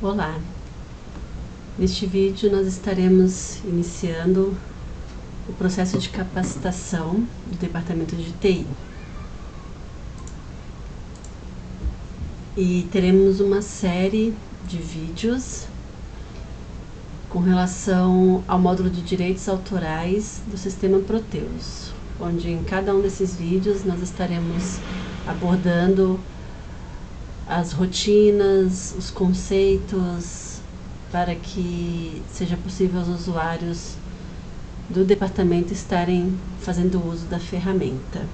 Olá, neste vídeo nós estaremos iniciando o processo de capacitação do departamento de TI e teremos uma série de vídeos com relação ao módulo de direitos autorais do sistema Proteus, onde em cada um desses vídeos nós estaremos abordando as rotinas, os conceitos, para que seja possível aos usuários do departamento estarem fazendo uso da ferramenta.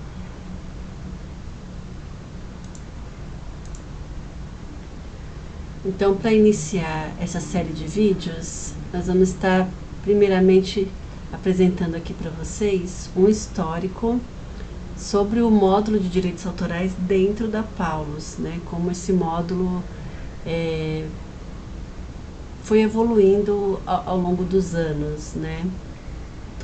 Então, para iniciar essa série de vídeos, nós vamos estar primeiramente apresentando aqui para vocês um histórico sobre o módulo de direitos autorais dentro da Paulus, né? Como esse módulo foi evoluindo ao longo dos anos, né?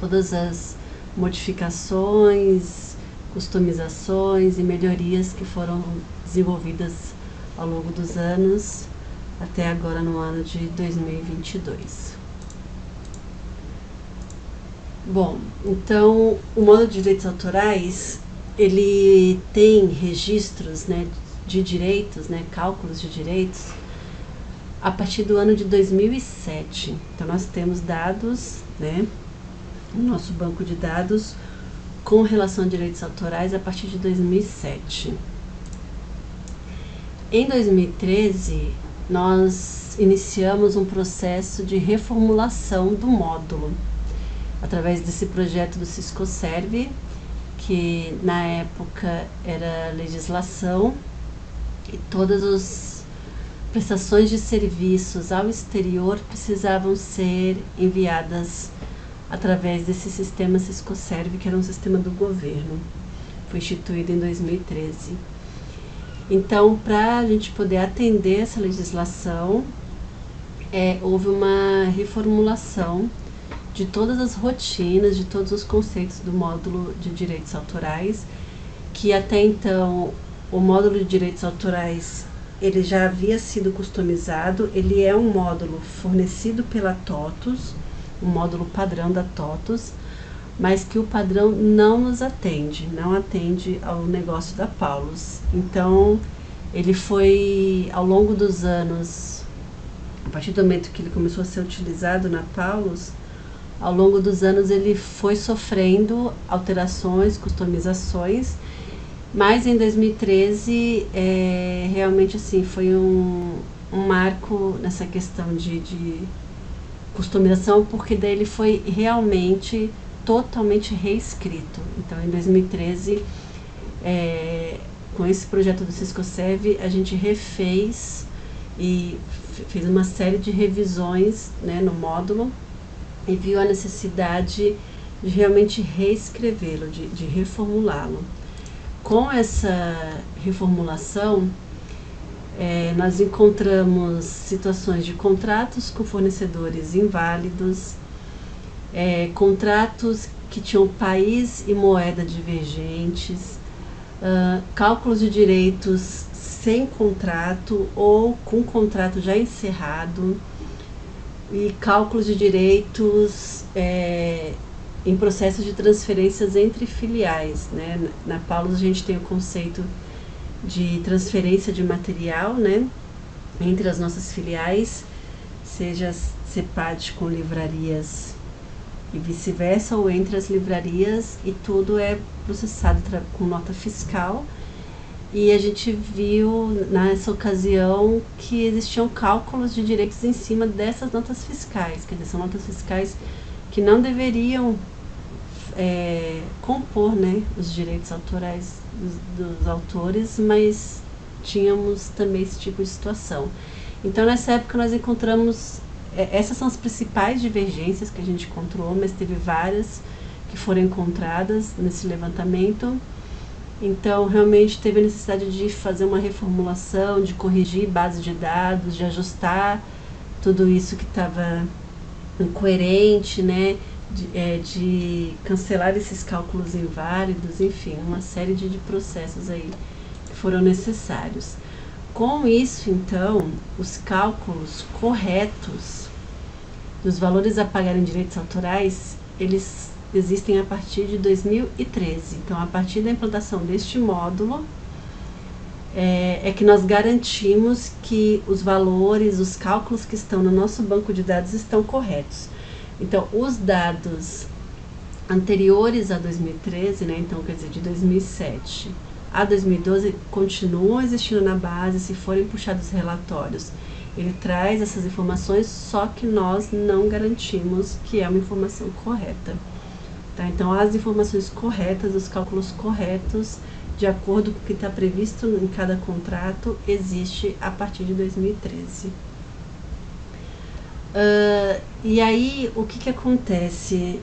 Todas as modificações, customizações e melhorias que foram desenvolvidas ao longo dos anos até agora no ano de 2022. Bom, então o módulo de direitos autorais ele tem registros, né, de direitos, né, cálculos de direitos a partir do ano de 2007. Então nós temos dados, né, no nosso banco de dados com relação a direitos autorais a partir de 2007. Em 2013 nós iniciamos um processo de reformulação do módulo através desse projeto do Ciscoserve, que na época era legislação, e todas as prestações de serviços ao exterior precisavam ser enviadas através desse sistema Ciscoserve, que era um sistema do governo. Foi instituído em 2013. Então, para a gente poder atender essa legislação, houve uma reformulação de todas as rotinas, de todos os conceitos do módulo de direitos autorais, que até então o módulo de direitos autorais ele já havia sido customizado. Ele é um módulo fornecido pela TOTUS, um módulo padrão da TOTUS, mas que o padrão não nos atende, não atende ao negócio da Paulus. Então ele foi, ao longo dos anos, a partir do momento que ele começou a ser utilizado na Paulus, ao longo dos anos ele foi sofrendo alterações, customizações, mas em 2013 realmente assim foi um marco nessa questão de customização, porque daí ele foi realmente totalmente reescrito. Então em 2013, com esse projeto do Ciscoserve, a gente refez e fez uma série de revisões, né, no módulo, e viu a necessidade de realmente reescrevê-lo, de reformulá-lo. Com essa reformulação, nós encontramos situações de contratos com fornecedores inválidos, contratos que tinham país e moeda divergentes, cálculos de direitos sem contrato ou com contrato já encerrado, e cálculos de direitos em processo de transferências entre filiais, né? Na Paulus a gente tem o conceito de transferência de material, né, entre as nossas filiais, seja CEPAD com livrarias e vice-versa, ou entre as livrarias, e tudo é processado com nota fiscal. E a gente viu nessa ocasião que existiam cálculos de direitos em cima dessas notas fiscais, quer dizer, são notas fiscais que não deveriam compor, né, os direitos autorais dos autores, mas tínhamos também esse tipo de situação. Então nessa época nós encontramos, essas são as principais divergências que a gente encontrou, mas teve várias que foram encontradas nesse levantamento. Então realmente teve a necessidade de fazer uma reformulação, de corrigir base de dados, de ajustar tudo isso que estava incoerente, né, de cancelar esses cálculos inválidos, enfim, uma série de processos aí que foram necessários. Com isso, então, os cálculos corretos dos valores a pagar em direitos autorais, eles existem a partir de 2013. Então, a partir da implantação deste módulo, é que nós garantimos que os valores, os cálculos que estão no nosso banco de dados estão corretos. Então, os dados anteriores a 2013, né, então quer dizer, de 2007 a 2012, continuam existindo na base, se forem puxados relatórios. Ele traz essas informações, só que nós não garantimos que é uma informação correta. Tá? Então, as informações corretas, os cálculos corretos, de acordo com o que está previsto em cada contrato, existe a partir de 2013. E aí, o que acontece?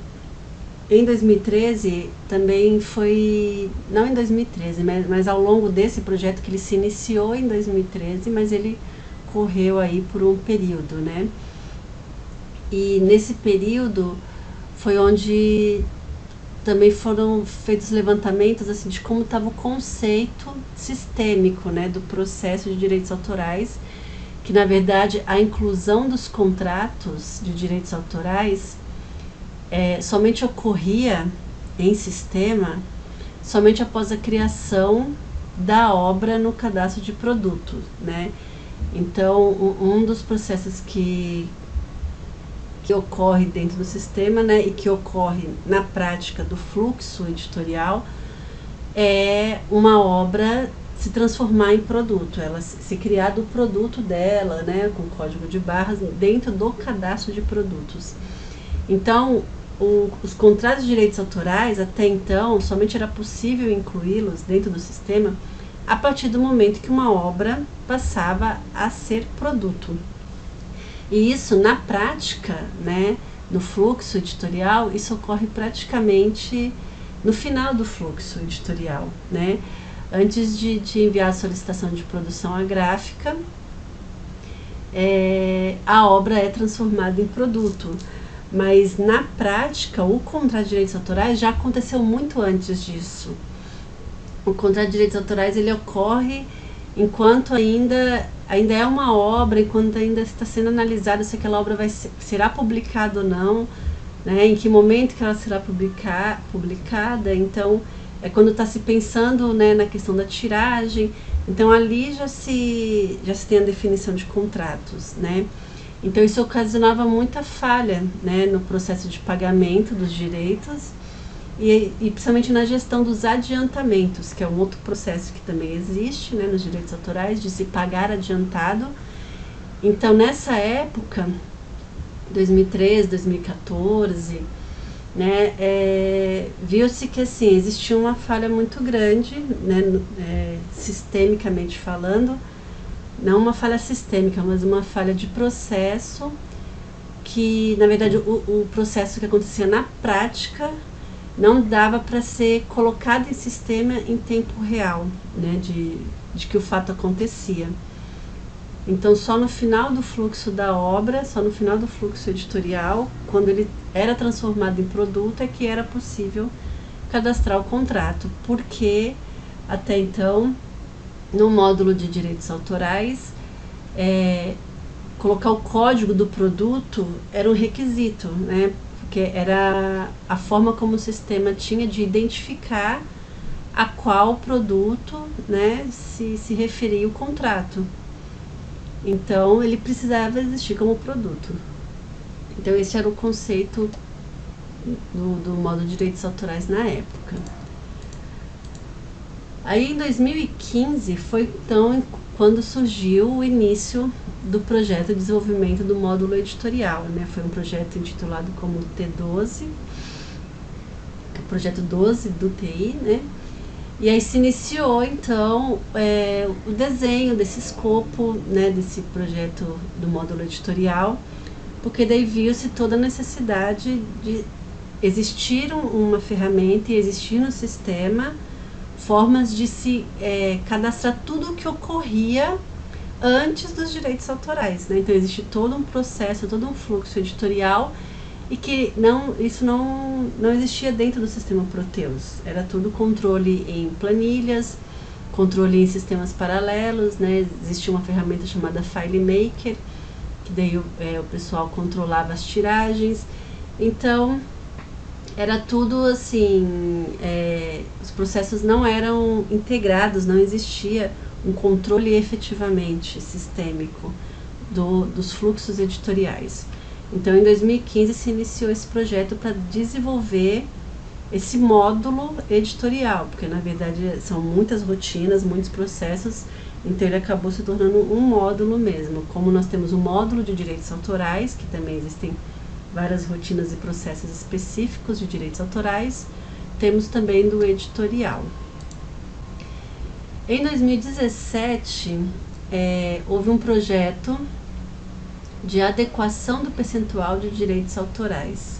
Em 2013, também foi, não em 2013, mas ao longo desse projeto, que ele se iniciou em 2013, mas ele correu aí por um período, né? E nesse período foi onde também foram feitos levantamentos assim, de como estava o conceito sistêmico, né, do processo de direitos autorais, que na verdade a inclusão dos contratos de direitos autorais somente ocorria em sistema somente após a criação da obra no cadastro de produto, né? Então, um dos processos que ocorre dentro do sistema, né, e que ocorre na prática do fluxo editorial, é uma obra se transformar em produto, ela se criar do produto dela, né, com código de barras, dentro do cadastro de produtos. Então, os contratos de direitos autorais, até então, somente era possível incluí-los dentro do sistema a partir do momento que uma obra passava a ser produto. E isso, na prática, né, no fluxo editorial, isso ocorre praticamente no final do fluxo editorial, né? Antes de enviar a solicitação de produção à gráfica, a obra é transformada em produto. Mas, na prática, o contrato de direitos autorais já aconteceu muito antes disso. O contrato de direitos autorais, ele ocorre enquanto ainda é uma obra, enquanto ainda está sendo analisada se aquela obra será publicada ou não, né, em que momento que ela será publicada. Então, é quando está se pensando, né, na questão da tiragem. Então, ali já se tem a definição de contratos, né. Então, isso ocasionava muita falha, né, no processo de pagamento dos direitos e principalmente na gestão dos adiantamentos, que é um outro processo que também existe, né, nos direitos autorais, de se pagar adiantado. Então, nessa época, 2013, 2014, né, viu-se que assim, existia uma falha muito grande, né, sistemicamente falando, não uma falha sistêmica, mas uma falha de processo, que na verdade o processo que acontecia na prática não dava para ser colocado em sistema em tempo real, né, de que o fato acontecia. Então, só no final do fluxo da obra, só no final do fluxo editorial, quando ele era transformado em produto, é que era possível cadastrar o contrato, porque até então, no módulo de direitos autorais, colocar o código do produto era um requisito, né? Porque era a forma como o sistema tinha de identificar a qual produto, né, se referia o contrato. Então, ele precisava existir como produto. Então, esse era o conceito do módulo de direitos autorais na época. Aí, em 2015, foi então quando surgiu o início do projeto de desenvolvimento do módulo editorial, né? Foi um projeto intitulado como T12, projeto 12 do TI, né? E aí se iniciou, então, o desenho desse escopo, né, desse projeto do módulo editorial, porque daí viu-se toda a necessidade de existir uma ferramenta e existir no sistema formas de se cadastrar tudo o que ocorria antes dos direitos autorais, né? Então existe todo um processo, todo um fluxo editorial e que isso não existia dentro do sistema Proteus. Era tudo controle em planilhas, controle em sistemas paralelos, né? Existia uma ferramenta chamada FileMaker, que daí o pessoal controlava as tiragens. Então, era tudo assim, os processos não eram integrados, não existia um controle efetivamente sistêmico dos fluxos editoriais. Então, em 2015 se iniciou esse projeto para desenvolver esse módulo editorial, porque na verdade são muitas rotinas, muitos processos, então ele acabou se tornando um módulo mesmo. Como nós temos um módulo de direitos autorais, que também existem várias rotinas e processos específicos de direitos autorais, temos também do editorial. Em 2017, houve um projeto de adequação do percentual de direitos autorais.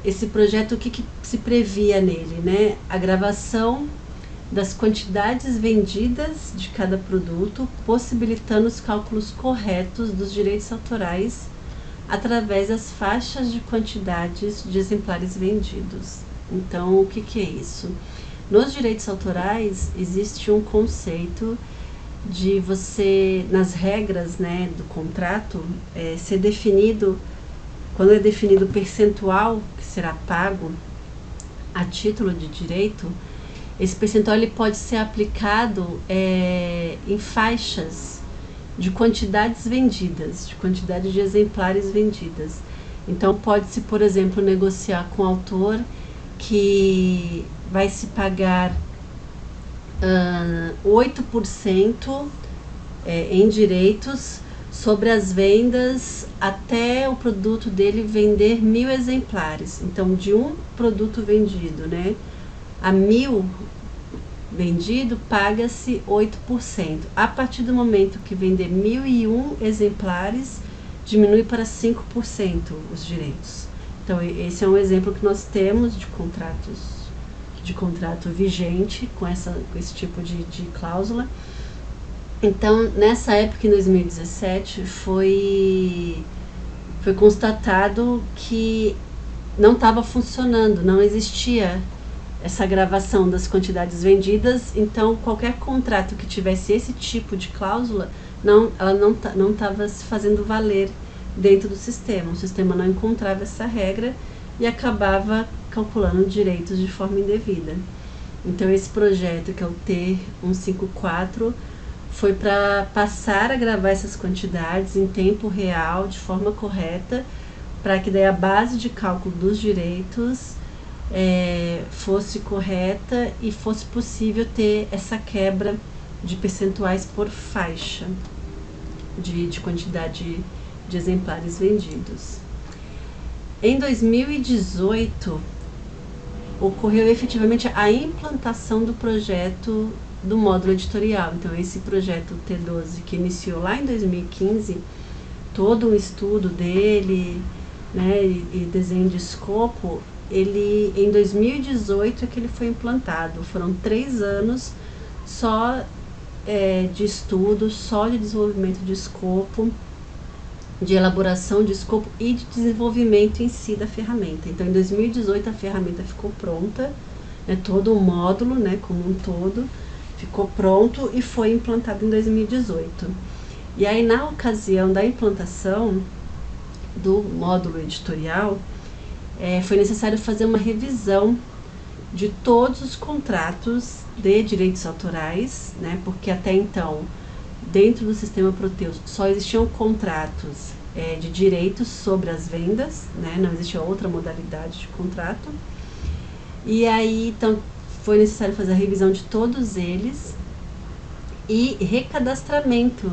Esse projeto, o que se previa nele, né? A gravação das quantidades vendidas de cada produto, possibilitando os cálculos corretos dos direitos autorais através das faixas de quantidades de exemplares vendidos. Então, o que é isso? Nos direitos autorais, existe um conceito de você, nas regras, né, do contrato, ser definido, quando é definido o percentual que será pago a título de direito, esse percentual ele pode ser aplicado em faixas de quantidades vendidas, de quantidade de exemplares vendidas. Então, pode-se, por exemplo, negociar com o autor que vai se pagar 8% em direitos sobre as vendas até o produto dele vender 1.000 exemplares. Então, de um produto vendido, né, a 1.000 vendido, paga-se 8%. A partir do momento que vender 1.001 exemplares, diminui para 5% os direitos. Então, esse é um exemplo que nós temos de contrato vigente com esse tipo de cláusula. Então, nessa época, em 2017, foi constatado que não estava funcionando, não existia essa gravação das quantidades vendidas. Então, qualquer contrato que tivesse esse tipo de cláusula, ela não estava se fazendo valer dentro do sistema. O sistema não encontrava essa regra e acabava calculando direitos de forma indevida. Então, esse projeto, que é o T154, foi para passar a gravar essas quantidades em tempo real, de forma correta, para que daí a base de cálculo dos direitos fosse correta e fosse possível ter essa quebra de percentuais por faixa de quantidade de exemplares vendidos. Em 2018, ocorreu efetivamente a implantação do projeto do módulo editorial. Então, esse projeto T12, que iniciou lá em 2015, todo um estudo dele, né, e desenho de escopo, ele em 2018 é que ele foi implantado. Foram 3 anos só de estudo, só de desenvolvimento de escopo, de elaboração de escopo e de desenvolvimento em si da ferramenta. Então, em 2018 a ferramenta ficou pronta, né, todo o módulo, né, como um todo, ficou pronto e foi implantado em 2018. E aí, na ocasião da implantação do módulo editorial, foi necessário fazer uma revisão de todos os contratos de direitos autorais, né, porque até então, dentro do sistema Proteus, só existiam contratos de direitos sobre as vendas, né, não existia outra modalidade de contrato. E aí, então, foi necessário fazer a revisão de todos eles e recadastramento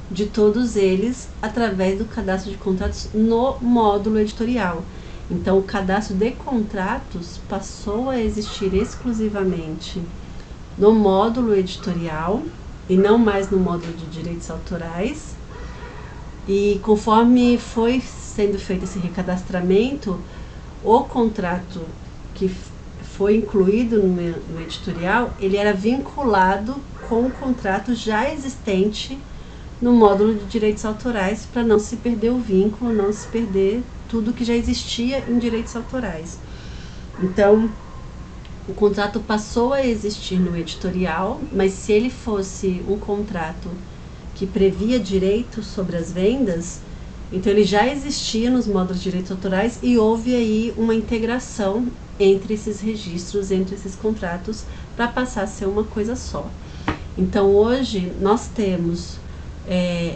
de todos eles através do cadastro de contratos no módulo editorial. Então, o cadastro de contratos passou a existir exclusivamente no módulo editorial e não mais no módulo de direitos autorais. E conforme foi sendo feito esse recadastramento, o contrato que foi incluído no editorial, ele era vinculado com o contrato já existente no módulo de direitos autorais, para não se perder o vínculo, não se perder tudo que já existia em direitos autorais. Então, o contrato passou a existir no editorial, mas se ele fosse um contrato que previa direitos sobre as vendas, então ele já existia nos módulos de direitos autorais e houve aí uma integração entre esses registros, entre esses contratos, para passar a ser uma coisa só. Então hoje nós temos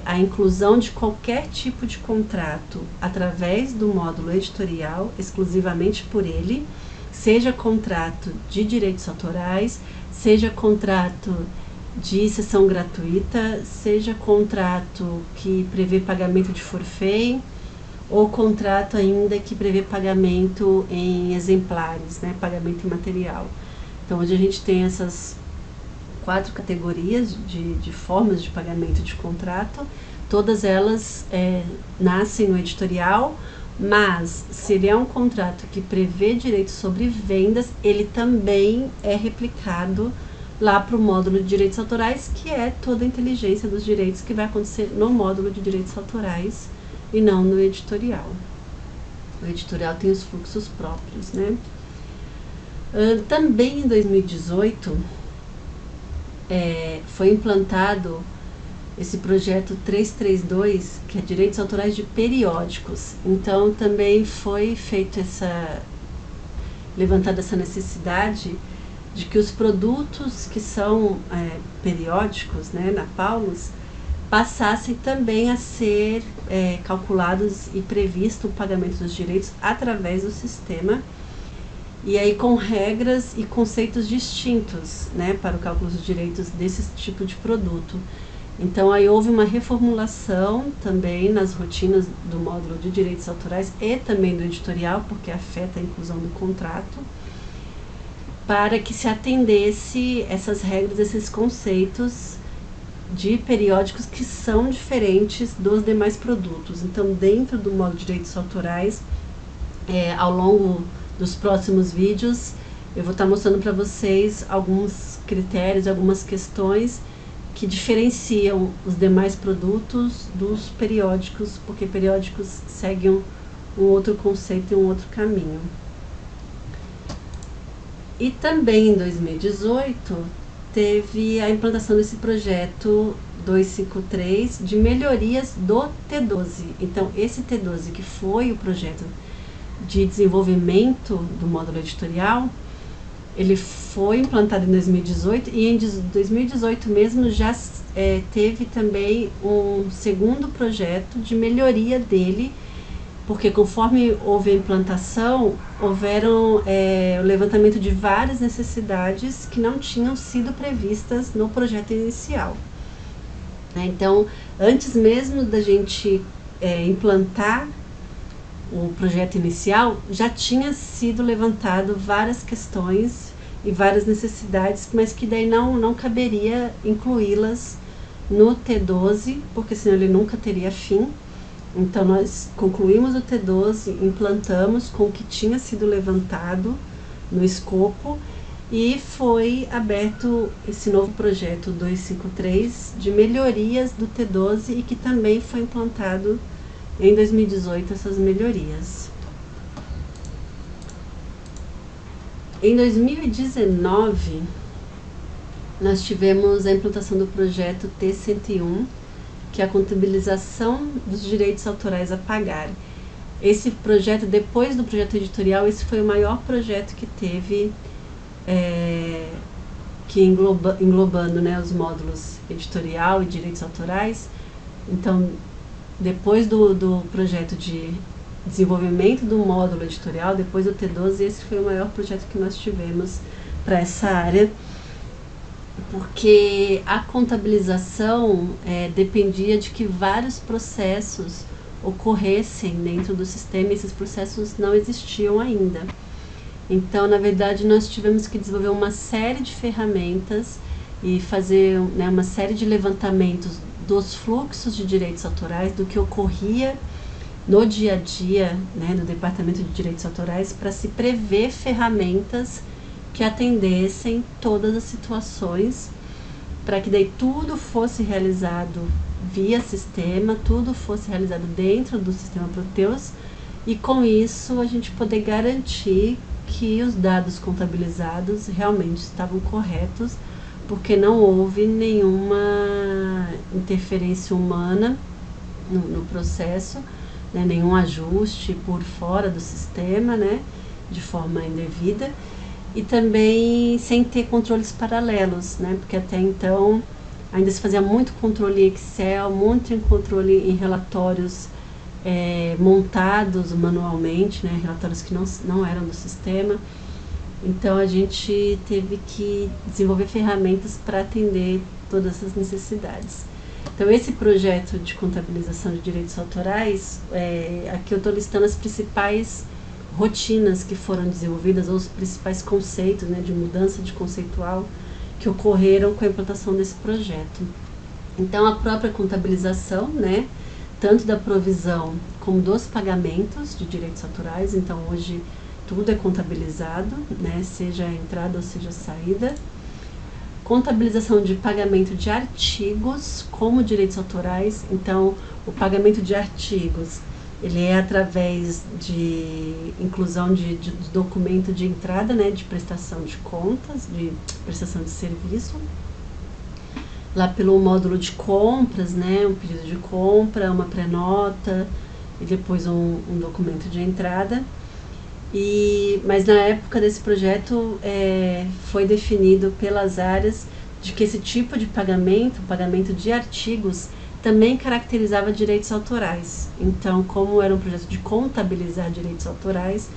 a inclusão de qualquer tipo de contrato através do módulo editorial, exclusivamente por ele, seja contrato de direitos autorais, seja contrato de sessão gratuita, seja contrato que prevê pagamento de forfait, ou contrato ainda que prevê pagamento em exemplares, né, pagamento em material. Então hoje a gente tem essas 4 categorias de formas de pagamento de contrato, todas elas nascem no editorial, mas se ele é um contrato que prevê direitos sobre vendas, ele também é replicado lá para o módulo de direitos autorais, que é toda a inteligência dos direitos que vai acontecer no módulo de direitos autorais e não no editorial. O editorial tem os fluxos próprios, né? Também em 2018 foi implantado esse projeto 332, que é direitos autorais de periódicos. Então também foi feito levantada essa necessidade de que os produtos que são periódicos, né, na Paulus, passassem também a ser calculados e previsto o pagamento dos direitos através do sistema, e aí com regras e conceitos distintos, né, para o cálculo dos direitos desse tipo de produto. Então aí houve uma reformulação também nas rotinas do módulo de direitos autorais e também do editorial, porque afeta a inclusão do contrato, para que se atendesse essas regras, esses conceitos de periódicos que são diferentes dos demais produtos. Então, dentro do módulo de direitos autorais, ao longo dos próximos vídeos, eu vou estar mostrando para vocês alguns critérios, algumas questões que diferenciam os demais produtos dos periódicos, porque periódicos seguem um outro conceito e um outro caminho. E também em 2018 teve a implantação desse projeto 253 de melhorias do T12. Então esse T12, que foi o projeto de desenvolvimento do módulo editorial, ele foi implantado em 2018 e em 2018 mesmo já teve também um segundo projeto de melhoria dele, porque conforme houve a implantação, houveram o levantamento de várias necessidades que não tinham sido previstas no projeto inicial. Então, antes mesmo da gente implantar o projeto inicial, já tinha sido levantado várias questões e várias necessidades, mas que daí não caberia incluí-las no T12, porque senão ele nunca teria fim. Então nós concluímos o T12, implantamos com o que tinha sido levantado no escopo e foi aberto esse novo projeto 253 de melhorias do T12 e que também foi implantado em 2018 essas melhorias. Em 2019 nós tivemos a implantação do projeto T101, que é a contabilização dos direitos autorais a pagar. Esse projeto, depois do projeto editorial, esse foi o maior projeto que teve, englobando, né, os módulos editorial e direitos autorais. Então, depois do projeto de desenvolvimento do módulo editorial, depois do T12, esse foi o maior projeto que nós tivemos para essa área, porque a contabilização dependia de que vários processos ocorressem dentro do sistema, e esses processos não existiam ainda. Então, na verdade, nós tivemos que desenvolver uma série de ferramentas e fazer, né, uma série de levantamentos dos fluxos de direitos autorais, do que ocorria no dia a dia, né, do Departamento de Direitos Autorais, para se prever ferramentas que atendessem todas as situações, para que daí tudo fosse realizado via sistema, tudo fosse realizado dentro do sistema Proteus, e com isso a gente poder garantir que os dados contabilizados realmente estavam corretos, porque não houve nenhuma interferência humana no processo, né, nenhum ajuste por fora do sistema, né, de forma indevida, e também sem ter controles paralelos, né, porque até então ainda se fazia muito controle em Excel, muito controle em relatórios montados manualmente, né, relatórios que não eram do sistema. Então a gente teve que desenvolver ferramentas para atender todas essas necessidades. Então esse projeto de contabilização de direitos autorais, aqui eu estou listando as principais rotinas que foram desenvolvidas, ou os principais conceitos, né, de mudança de conceitual que ocorreram com a implantação desse projeto. Então a própria contabilização, né, tanto da provisão como dos pagamentos de direitos autorais, então hoje tudo é contabilizado, né, seja a entrada ou seja a saída. Contabilização de pagamento de artigos como direitos autorais, então o pagamento de artigos, ele é através de inclusão de documento de entrada, né, de prestação de contas, de prestação de serviço, lá pelo módulo de compras, né, um pedido de compra, uma pré-nota e depois um documento de entrada. Mas na época desse projeto foi definido pelas áreas de que esse tipo de pagamento, pagamento de artigos, também caracterizava direitos autorais. Então, como era um projeto de contabilizar direitos autorais,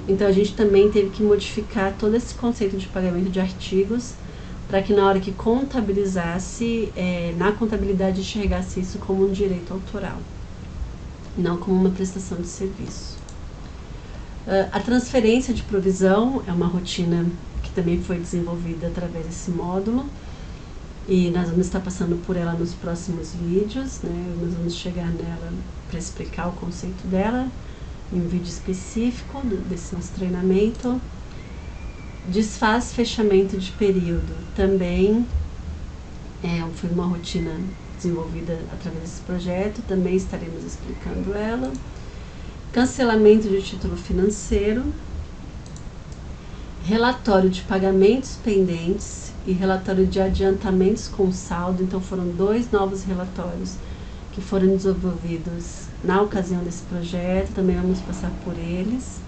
então a gente também teve que modificar todo esse conceito de pagamento de artigos para que na hora que contabilizasse, na contabilidade enxergasse isso como um direito autoral, não como uma prestação de serviço. A transferência de provisão é uma rotina que também foi desenvolvida através desse módulo e nós vamos estar passando por ela nos próximos vídeos, né? Nós vamos chegar nela para explicar o conceito dela em um vídeo específico desse nosso treinamento. Desfaz fechamento de período também foi uma rotina desenvolvida através desse projeto, também estaremos explicando ela. Cancelamento de título financeiro, relatório de pagamentos pendentes e relatório de adiantamentos com saldo. Então foram 2 novos relatórios que foram desenvolvidos na ocasião desse projeto, também vamos passar por eles.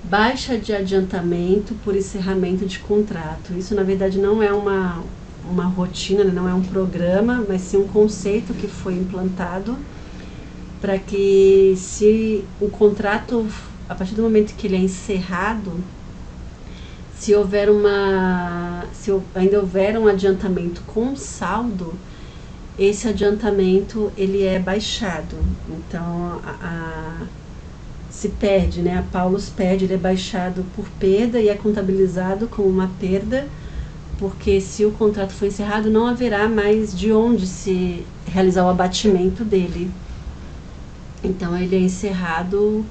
Baixa de adiantamento por encerramento de contrato. Isso na verdade não é uma rotina, não é um programa, mas sim um conceito que foi implantado para que, se o contrato, a partir do momento que ele é encerrado, se ainda houver um adiantamento com saldo, esse adiantamento ele é baixado. Então se perde, né? A Paulus perde, ele é baixado por perda e é contabilizado como uma perda, porque se o contrato for encerrado, não haverá mais de onde se realizar o abatimento dele. Então ele é encerrado,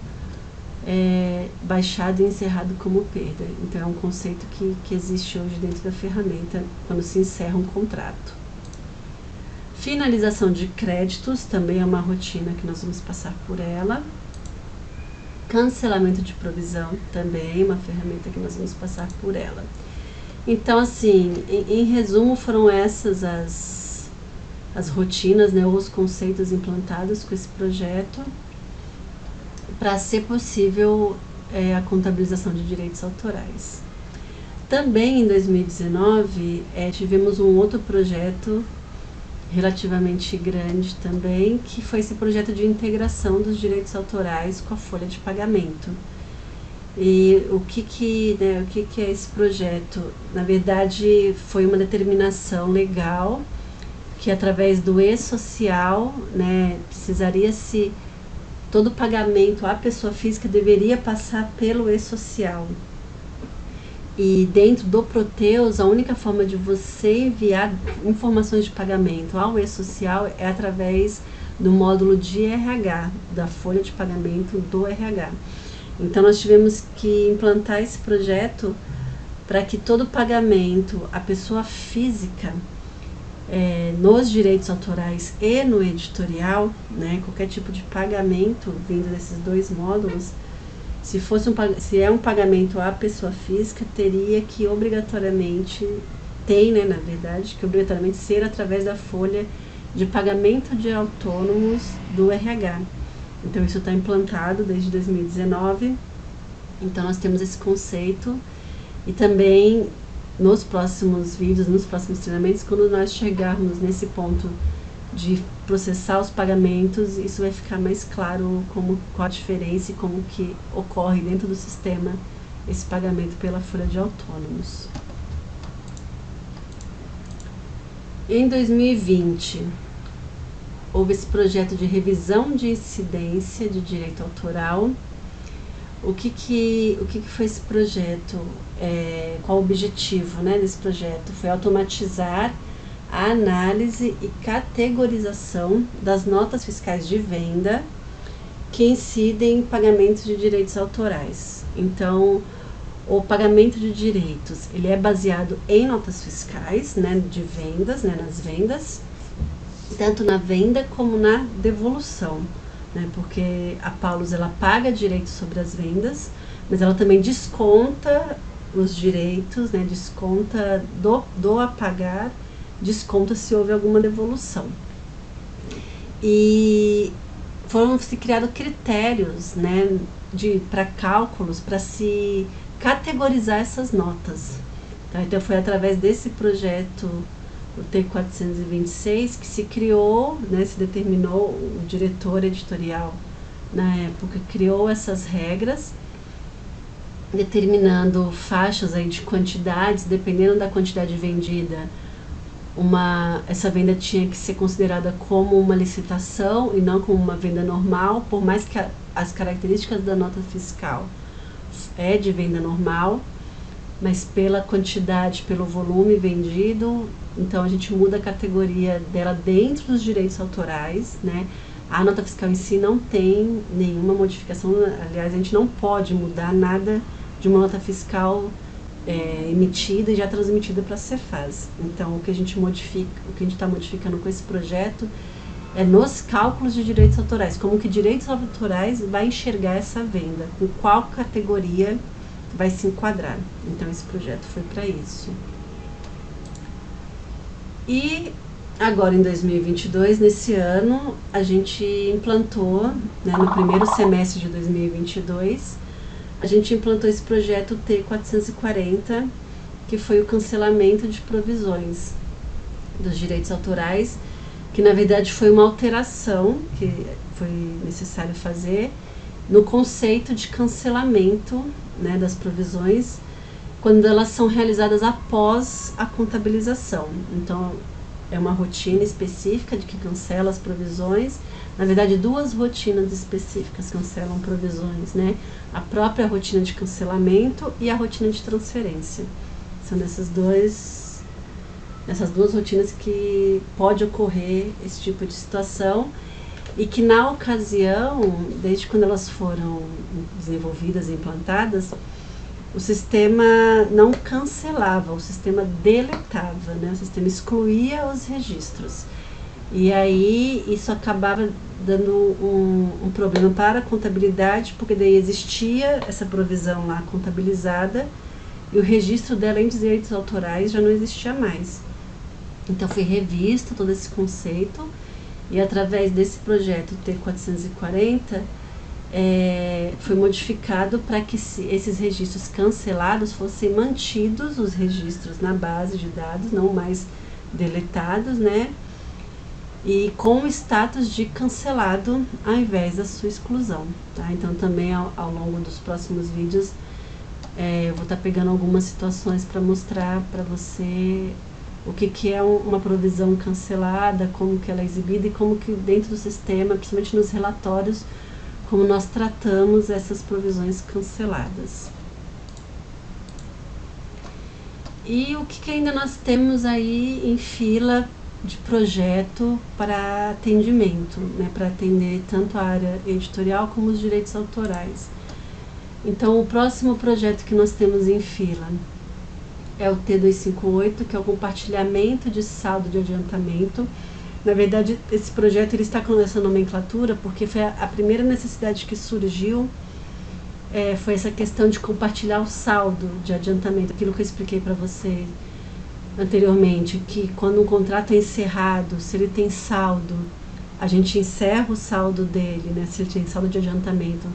baixado e encerrado como perda. Então é um conceito que existe hoje dentro da ferramenta quando se encerra um contrato. Finalização de créditos também é uma rotina que nós vamos passar por ela. Cancelamento de provisão também é uma ferramenta que nós vamos passar por ela. Então, assim, em resumo, foram essas as rotinas, né, ou os conceitos implantados com esse projeto para ser possível a contabilização de direitos autorais. Também em 2019 tivemos um outro projeto relativamente grande também, que foi esse projeto de integração dos direitos autorais com a folha de pagamento. E o que é esse projeto? Na verdade, foi uma determinação legal que, através do e-social, né, precisaria-se, todo pagamento à pessoa física deveria passar pelo e-social. E dentro do Proteus, a única forma de você enviar informações de pagamento ao e-social é através do módulo de RH, da folha de pagamento do RH. Então nós tivemos que implantar esse projeto para que todo pagamento à pessoa física, nos direitos autorais e no editorial, né, qualquer tipo de pagamento vindo desses 2 módulos, Se é um pagamento à pessoa física, teria que obrigatoriamente, né, na verdade, que obrigatoriamente ser através da folha de pagamento de autônomos do RH. Então isso está implantado desde 2019, então nós temos esse conceito, e também nos próximos vídeos, nos próximos treinamentos, quando nós chegarmos nesse ponto de processar os pagamentos, isso vai ficar mais claro qual a diferença e como que ocorre dentro do sistema esse pagamento pela folha de autônomos. Em 2020, houve esse projeto de revisão de incidência de direito autoral. O que foi esse projeto? Qual o objetivo, né, desse projeto? Foi automatizar a análise e categorização das notas fiscais de venda que incidem em pagamentos de direitos autorais. Então, o pagamento de direitos, ele é baseado em notas fiscais, né, de vendas, né, nas vendas, tanto na venda como na devolução, né, porque a Paulus, ela paga direitos sobre as vendas, mas ela também desconta os direitos, né, desconta do a pagar, desconta se houve alguma devolução. E foram se criados critérios, né, para cálculos, para se categorizar essas notas. Tá? Então foi através desse projeto, o T426, que se criou, né, se determinou, o diretor editorial na época criou essas regras, determinando faixas aí de quantidades, dependendo da quantidade vendida. Essa venda tinha que ser considerada como uma licitação e não como uma venda normal, por mais que as características da nota fiscal é de venda normal, mas pela quantidade, pelo volume vendido, então a gente muda a categoria dela dentro dos direitos autorais, né? A nota fiscal em si não tem nenhuma modificação, aliás, a gente não pode mudar nada de uma nota fiscal emitida e já transmitida para a Cefaz. Então, o que a gente está modificando com esse projeto é nos cálculos de direitos autorais, como que direitos autorais vai enxergar essa venda, com qual categoria vai se enquadrar. Então, esse projeto foi para isso. E agora, em 2022, nesse ano, a gente implantou, né, no primeiro semestre de 2022, a gente implantou esse projeto T440, que foi o cancelamento de provisões dos direitos autorais, que na verdade foi uma alteração que foi necessário fazer no conceito de cancelamento, né, das provisões, quando elas são realizadas após a contabilização. Então, é uma rotina específica de que cancela as provisões. Na verdade, duas rotinas específicas cancelam provisões, né? A própria rotina de cancelamento e a rotina de transferência. São nessas duas rotinas que pode ocorrer esse tipo de situação, e que na ocasião, desde quando elas foram desenvolvidas e implantadas, o sistema não cancelava, o sistema deletava, né? O sistema excluía os registros. E aí isso acabava dando um problema para a contabilidade, porque daí existia essa provisão lá contabilizada e o registro dela em direitos autorais já não existia mais. Então foi revisto todo esse conceito, e através desse projeto T440 foi modificado para que esses registros cancelados fossem mantidos, os registros na base de dados, não mais deletados, né? E com o status de cancelado ao invés da sua exclusão, tá? Então também ao longo dos próximos vídeos eu vou estar pegando algumas situações para mostrar para você o que é uma provisão cancelada, como que ela é exibida e como que dentro do sistema, principalmente nos relatórios, como nós tratamos essas provisões canceladas. E o que ainda nós temos aí em fila de projeto para atendimento, né, para atender tanto a área editorial como os direitos autorais. Então, o próximo projeto que nós temos em fila é o T258, que é o compartilhamento de saldo de adiantamento. Na verdade, esse projeto ele está com essa nomenclatura porque foi a primeira necessidade que surgiu foi essa questão de compartilhar o saldo de adiantamento, aquilo que eu expliquei para você anteriormente, que quando um contrato é encerrado, se ele tem saldo, a gente encerra o saldo dele, né? Se ele tem saldo de adiantamento,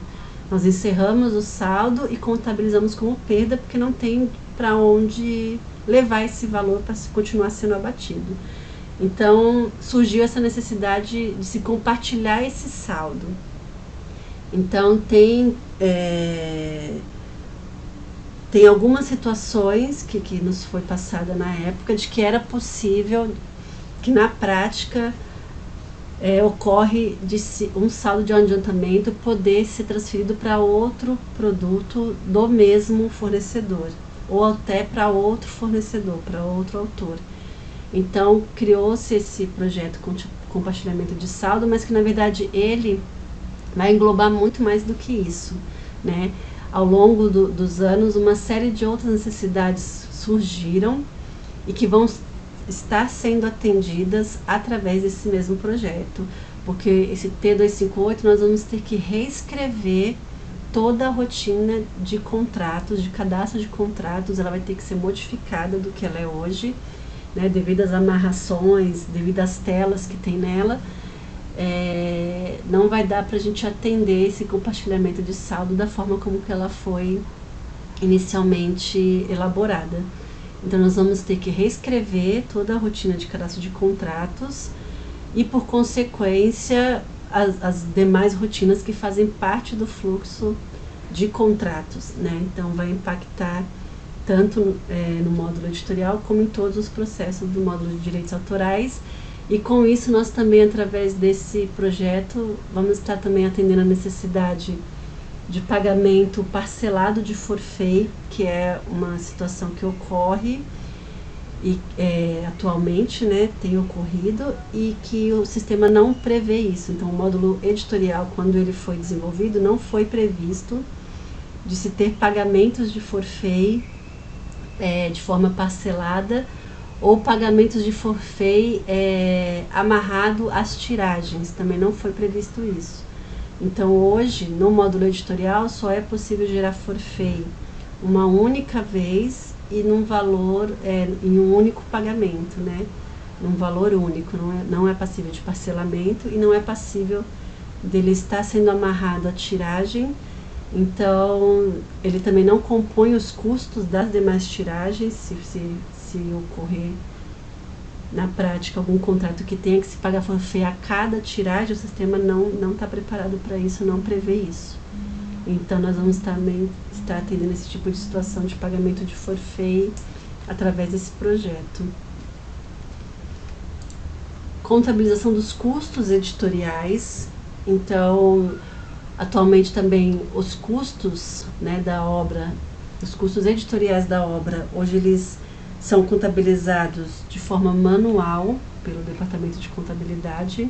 nós encerramos o saldo e contabilizamos como perda, porque não tem para onde levar esse valor para continuar sendo abatido. Então surgiu essa necessidade de se compartilhar esse saldo. Então tem algumas situações que nos foi passada na época de que era possível, que na prática ocorre de um saldo de adiantamento poder ser transferido para outro produto do mesmo fornecedor, ou até para outro fornecedor, para outro autor. Então criou-se esse projeto com compartilhamento de saldo, mas que na verdade ele vai englobar muito mais do que isso, né? Ao longo dos anos, uma série de outras necessidades surgiram e que vão estar sendo atendidas através desse mesmo projeto, porque esse T258 nós vamos ter que reescrever toda a rotina de contratos, de cadastro de contratos, ela vai ter que ser modificada do que ela é hoje, né, devido às amarrações, devido às telas que tem nela. Não vai dar para a gente atender esse compartilhamento de saldo da forma como que ela foi inicialmente elaborada. Então nós vamos ter que reescrever toda a rotina de cadastro de contratos e, por consequência, as demais rotinas que fazem parte do fluxo de contratos, né? Então vai impactar tanto no módulo editorial como em todos os processos do módulo de direitos autorais. E com isso nós também, através desse projeto, vamos estar também atendendo a necessidade de pagamento parcelado de forfait, que é uma situação que ocorre e atualmente, né, tem ocorrido, e que o sistema não prevê isso. Então o módulo editorial, quando ele foi desenvolvido, não foi previsto de se ter pagamentos de forfait de forma parcelada, ou pagamentos de forfait amarrado às tiragens, também não foi previsto isso. Então hoje, no módulo editorial, só é possível gerar forfait uma única vez e num valor, em um único pagamento, né? Num valor único, não é passível de parcelamento e não é passível dele estar sendo amarrado à tiragem. Então ele também não compõe os custos das demais tiragens, se ocorrer na prática algum contrato que tenha que se pagar forfait a cada tiragem, o sistema não está preparado para isso, não prevê isso. Então nós vamos também estar atendendo esse tipo de situação de pagamento de forfait através desse projeto. Contabilização dos custos editoriais. Então atualmente também os custos, né, da obra, os custos editoriais da obra, hoje eles são contabilizados de forma manual pelo departamento de contabilidade.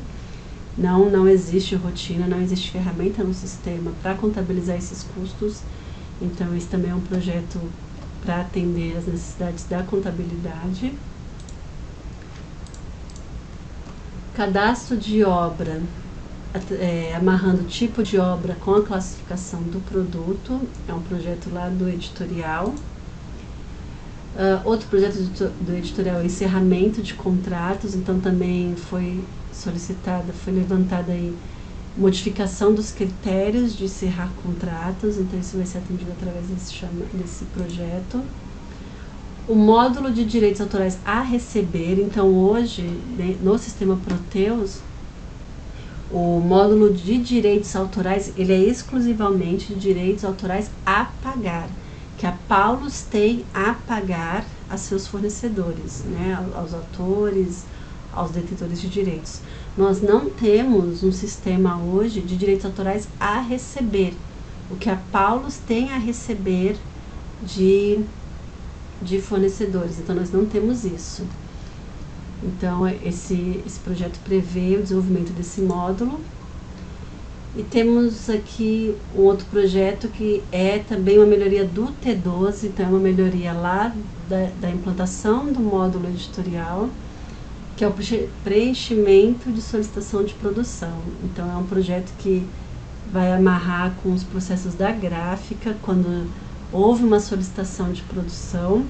Não existe rotina, não existe ferramenta no sistema para contabilizar esses custos. Então esse também é um projeto para atender as necessidades da contabilidade. Cadastro de obra, amarrando o tipo de obra com a classificação do produto, é um projeto lá do editorial. Outro projeto do editorial é encerramento de contratos, então também foi levantada aí modificação dos critérios de encerrar contratos, então isso vai ser atendido através desse projeto. O módulo de direitos autorais a receber, então hoje, né, no sistema Proteus, o módulo de direitos autorais, ele é exclusivamente de direitos autorais a pagar, que a Paulus tem a pagar a seus fornecedores, né, aos autores, aos detentores de direitos. Nós não temos um sistema hoje de direitos autorais a receber. O que a Paulus tem a receber de fornecedores, então nós não temos isso. Então esse projeto prevê o desenvolvimento desse módulo. E temos aqui um outro projeto que é também uma melhoria do T12, então é uma melhoria lá da implantação do módulo editorial, que é o preenchimento de solicitação de produção. Então é um projeto que vai amarrar com os processos da gráfica, quando houve uma solicitação de produção.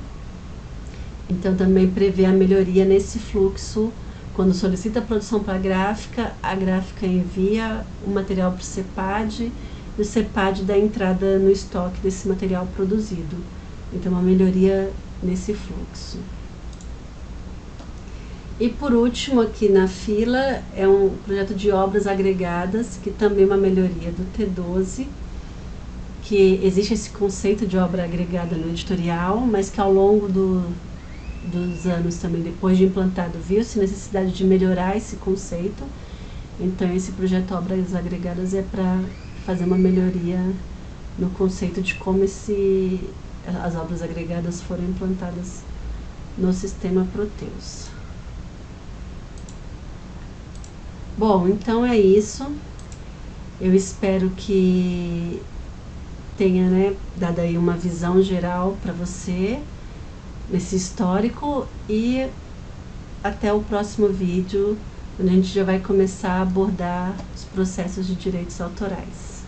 Então também prevê a melhoria nesse fluxo. Quando solicita a produção para a gráfica envia o material para o CEPAD e o CEPAD dá entrada no estoque desse material produzido. Então uma melhoria nesse fluxo. E por último, aqui na fila, é um projeto de obras agregadas, que também é uma melhoria do T12, que existe esse conceito de obra agregada no editorial, mas que ao longo dos anos também, depois de implantado, viu-se necessidade de melhorar esse conceito. Então esse projeto Obras Agregadas é para fazer uma melhoria no conceito de como as obras agregadas foram implantadas no sistema Proteus. Bom, então é isso. Eu espero que tenha, né, dado aí uma visão geral para você nesse histórico, e até o próximo vídeo, onde a gente já vai começar a abordar os processos de direitos autorais.